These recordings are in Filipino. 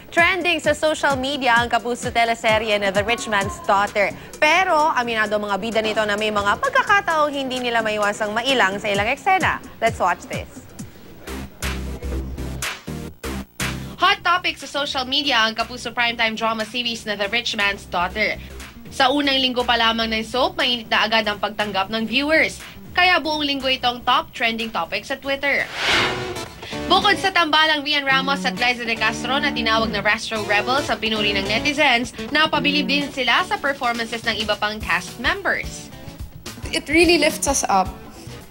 Trending sa social media ang kapuso teleserye na The Rich Man's Daughter. Pero aminado mga bida nito na may mga pagkakataong hindi nila maiwasang mailang sa ilang eksena. Let's watch this. Hot topic sa social media ang kapuso primetime drama series na The Rich Man's Daughter. Sa unang linggo pa lamang ng soap, mainit na agad ang pagtanggap ng viewers. Kaya buong linggo itong top trending topic sa Twitter. Bukod sa tambalang Rian Ramos at Liza De Castro na tinawag na Rastro Rebels sa pinuri ng netizens, napabilib din sila sa performances ng iba pang cast members. It really lifts us up.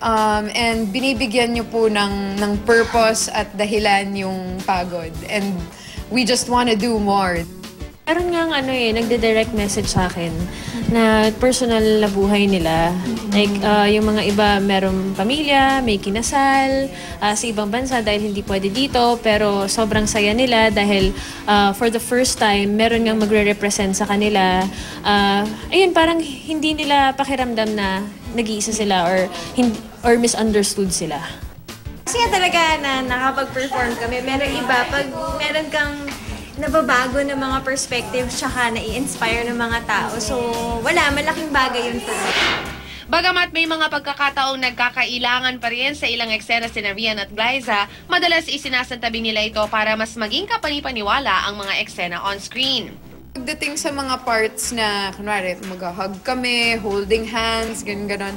And binibigyan niyo po ng purpose at dahilan yung pagod. And we just wanna do more. Meron nga nagde-direct message sa akin na personal na buhay nila. Like, yung mga iba merong pamilya, may kinasal, sa ibang bansa dahil hindi pwede dito, pero sobrang saya nila dahil for the first time, meron nga magre-represent sa kanila. Ayun, parang hindi nila pakiramdam na nag-iisa sila or misunderstood sila. Kasi talaga na nakapag-perform kami, meron iba, pag meron kang nababago ng mga perspective tsaka nai-inspire ng mga tao. So, malaking bagay yun po. Bagamat may mga pagkakataong nagkakailangan pa rin sa ilang eksena si Rian at Liza, madalas isinasantabi nila ito para mas maging kapanipaniwala ang mga eksena on-screen. Pagdating sa mga parts na, kunwari, mag-hug kami, holding hands, ganon,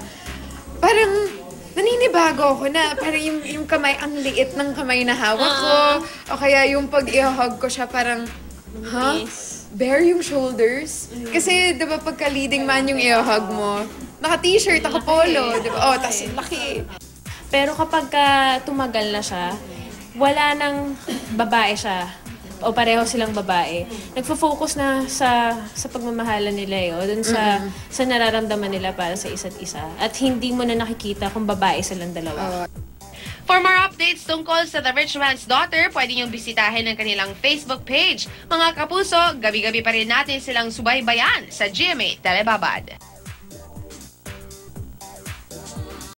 parang naninibago ako na parang yung kamay, ang liit ng kamay na hawak ko. O kaya yung pag i-hug ko siya parang, bare yung shoulders. Kasi diba pagka leading man yung i-hug mo, naka-t-shirt, naka-polo, diba? Oh, tas laki. Pero kapag tumagal na siya, wala nang babae siya o pareho silang babae. Nagfo-focus na sa pagmamahalan nila dun sa nararamdaman nila para sa isa't isa. At hindi mo na nakikita kung babae silang dalawa. For more updates tungkol sa The Rich Man's Daughter, pwede niyong bisitahin ang kanilang Facebook page. Mga kapuso, gabi-gabi pa rin natin silang subaybayan sa GMA Telebabad.